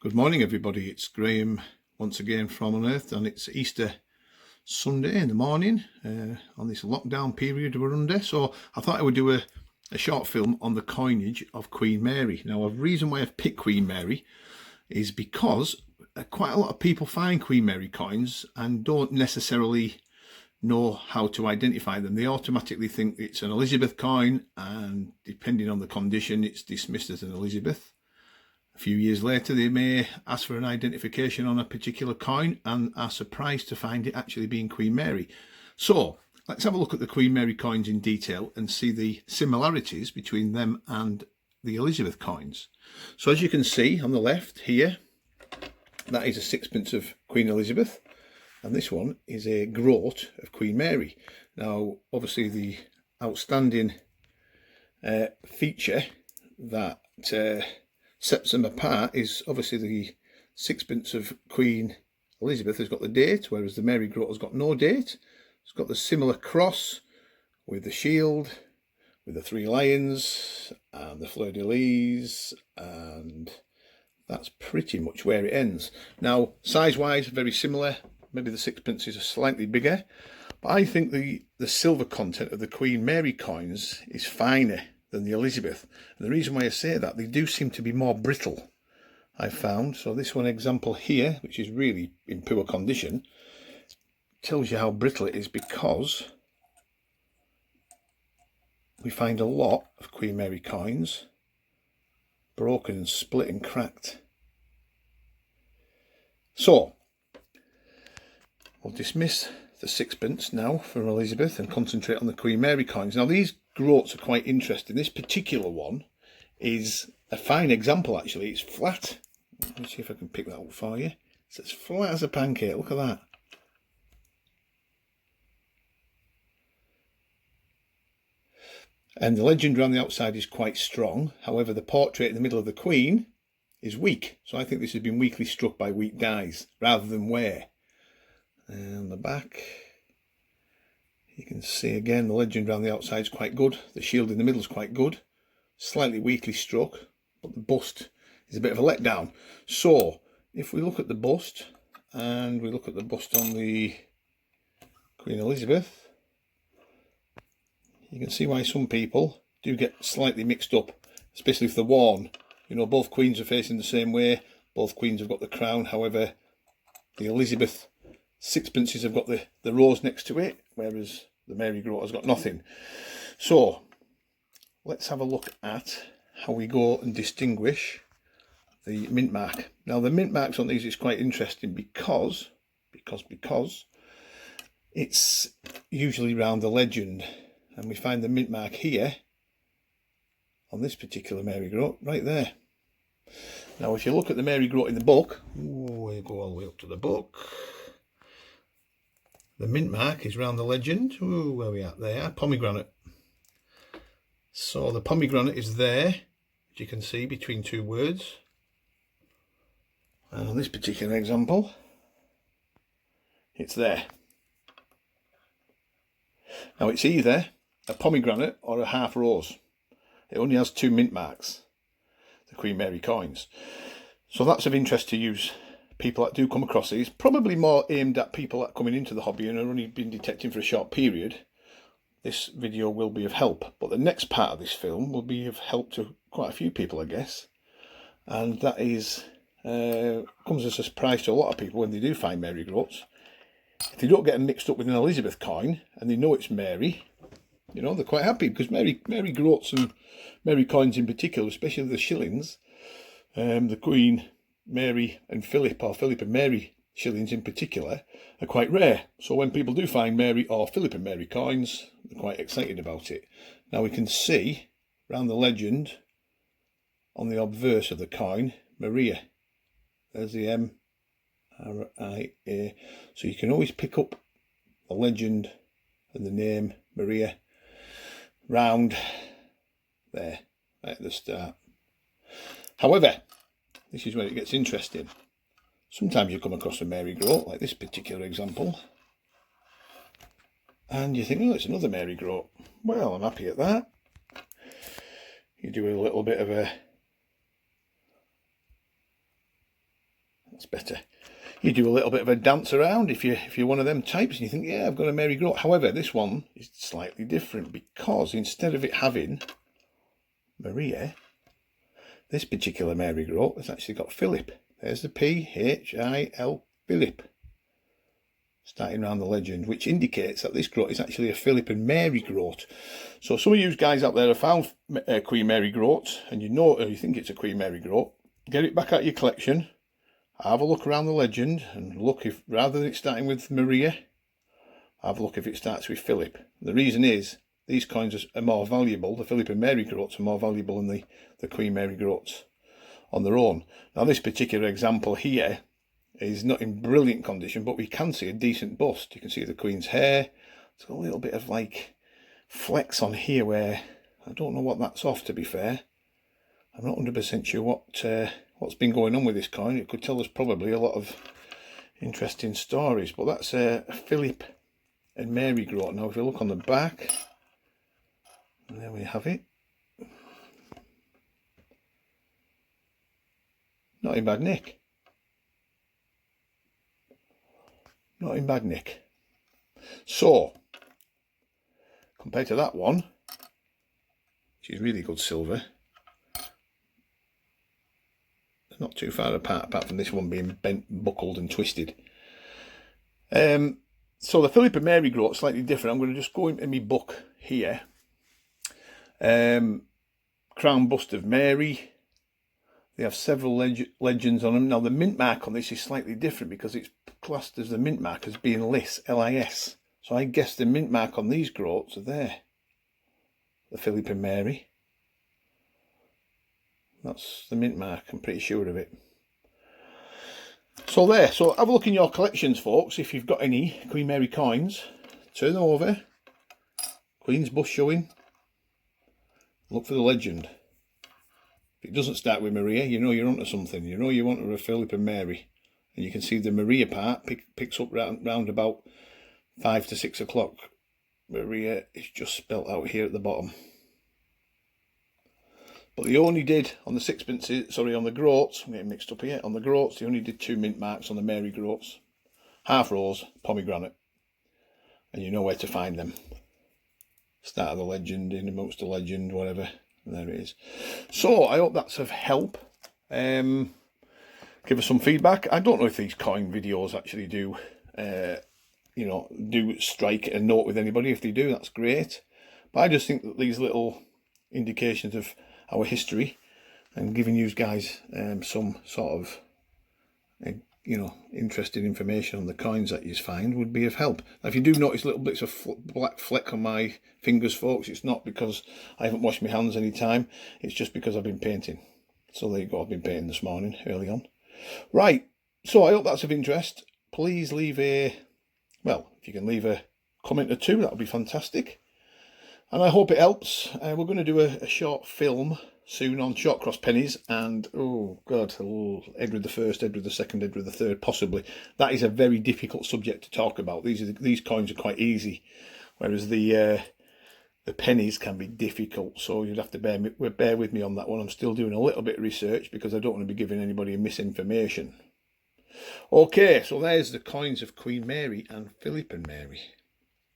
Good morning, everybody. It's Graham once again from Unearthed, and it's Easter Sunday in the morning on this lockdown period we're under. So I thought I would do a short film on the coinage of Queen Mary. Now, a reason why I've picked Queen Mary is because quite a lot of people find Queen Mary coins and don't necessarily know how to identify them. They automatically think it's an Elizabeth coin, and depending on the condition, it's dismissed as an Elizabeth. A few years later, they may ask for an identification on a particular coin and are surprised to find it actually being Queen Mary. So let's have a look at the Queen Mary coins in detail and see the similarities between them and the Elizabeth coins. So as you can see on the left here, that is a sixpence of Queen Elizabeth, and this one is a groat of Queen Mary. Now, obviously, the outstanding feature that sets them apart is obviously the sixpence of Queen Elizabeth has got the date, whereas the Mary groat has got no date. It's got the similar cross with the shield, with the three lions and the fleur-de-lis, and that's pretty much where it ends. Now, size-wise, very similar. Maybe the sixpences are slightly bigger, but I think the silver content of the Queen Mary coins is finer than the Elizabeth. And the reason why I say that, they do seem to be more brittle, I've found. So this one example here, which is really in poor condition, tells you how brittle it is, because we find a lot of Queen Mary coins broken and split and cracked. So we'll dismiss the sixpence now from Elizabeth and concentrate on the Queen Mary coins. Now, these groats are quite interesting. This particular one is a fine example, actually. It's flat. Let me see if I can pick that up for you. It's as flat as a pancake. Look at that. And the legend around the outside is quite strong. However, the portrait in the middle of the Queen is weak. So I think this has been weakly struck by weak dies rather than wear. And the back, you can see again the legend around the outside is quite good. The shield in the middle is quite good. Slightly weakly struck, but the bust is a bit of a letdown. So if we look at the bust and we look at the bust on the Queen Elizabeth, you can see why some people do get slightly mixed up, especially if they're worn. You know, both queens are facing the same way. Both queens have got the crown. However, the Elizabeth sixpences have got the rose next to it, whereas the Mary groat has got nothing. So let's have a look at how we go and distinguish the mint mark. Now, the mint marks on these is quite interesting because it's usually round the legend, and we find the mint mark here on this particular Mary groat right there. Now, if you look at the Mary groat in the book, we'll go all the way up to the book. The mint mark is round the legend. Ooh, where are we at there? Pomegranate. So the pomegranate is there, as you can see, between two words. And on this particular example, it's there. Now, it's either a pomegranate or a half rose. It only has two mint marks, the Queen Mary coins. So that's of interest to use. People that do come across these, probably more aimed at people that are coming into the hobby and have only been detecting for a short period. This video will be of help, but the next part of this film will be of help to quite a few people, I guess. And that is comes as a surprise to a lot of people when they do find Mary groats. If they don't get them mixed up with an Elizabeth coin and they know it's Mary, you know, they're quite happy, because Mary groats and Mary coins in particular, especially the shillings, the Queen Mary and Philip, or Philip and Mary shillings in particular, are quite rare. So when people do find Mary or Philip and Mary coins, they're quite excited about it. Now, we can see around the legend on the obverse of the coin, Maria. There's the M-R-I-A. So you can always pick up the legend and the name Maria round there right at the start. However, this is where it gets interesting. Sometimes you come across a Mary groat, like this particular example, and you think, oh, it's another Mary groat. Well, I'm happy at that. You do a little bit of a That's better. You do a little bit of a dance around if you're one of them types and you think, yeah, I've got a Mary Groat. However, this one is slightly different because instead of it having Maria, this particular Mary Groat has actually got Philip. There's the P-H-I-L, Philip, starting around the legend, which indicates that this groat is actually a Philip and Mary Groat. So some of you guys out there have found Queen Mary Groat and you think it's a Queen Mary Groat, get it back out of your collection. Have a look around the legend and look if, rather than it starting with Maria, have a look if it starts with Philip. The reason is, these coins are more valuable, the Philip and Mary Groats are more valuable than the Queen Mary Groats on their own. Now this particular example here is not in brilliant condition, but we can see a decent bust. You can see the Queen's hair. It's got a little bit of like flecks on here where, I don't know what that's off, to be fair. I'm not 100% sure what's been going on with this coin. It could tell us probably a lot of interesting stories, but that's a Philip and Mary Groat. Now if you look on the back, and there we have it. Not in bad nick. Not in bad nick. So, compared to that one, which is really good silver, not too far apart from this one being bent, buckled and twisted. So the Philip and Mary Groat slightly different. I'm going to just go into my book here. Crown bust of Mary. They have several legends on them. Now the mint mark on this is slightly different because it's classed as the mint mark as being lis, L-I-S. So I guess the mint mark on these groats are there. The Philip and Mary. That's the mint mark, I'm pretty sure of it. So there, so have a look in your collections, folks. If you've got any Queen Mary coins, turn them over. Queen's bust showing. Look for the legend. If it doesn't start with Maria, you know you're onto something. You know you want a Philip and Mary. And you can see the Maria part picks up round about 5 to 6 o'clock. Maria is just spelt out here at the bottom. But they only did, on the sixpences, sorry, on the groats, I'm getting mixed up here, on the groats, they only did 2 mint marks on the Mary Groats. Half rose, pomegranate. And you know where to find them. Start of the legend, in amongst the legend, whatever. And there it is. So, I hope that's of help. Give us some feedback. I don't know if these coin videos actually do, do strike a note with anybody. If they do, that's great. But I just think that these little indications of our history and giving you guys some sort of interesting information on the coins that you find would be of help. Now, if you do notice little bits of black fleck on my fingers, folks, it's not because I haven't washed my hands any time, it's just because I've been painting. So there you go, I've been painting this morning early on. Right, so I hope that's of interest. Please leave if you can leave a comment or two, that would be fantastic. And I hope it helps. We're going to do a short film soon on short cross pennies and, Edward the First, Edward the Second, Edward the Third, possibly. That is a very difficult subject to talk about. These coins are quite easy, whereas the pennies can be difficult. So you'd have to bear with me on that one. I'm still doing a little bit of research because I don't want to be giving anybody misinformation. Okay, so there's the coins of Queen Mary and Philip and Mary.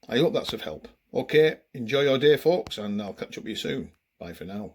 I hope that's of help. Okay, enjoy your day, folks, and I'll catch up with you soon. Bye for now.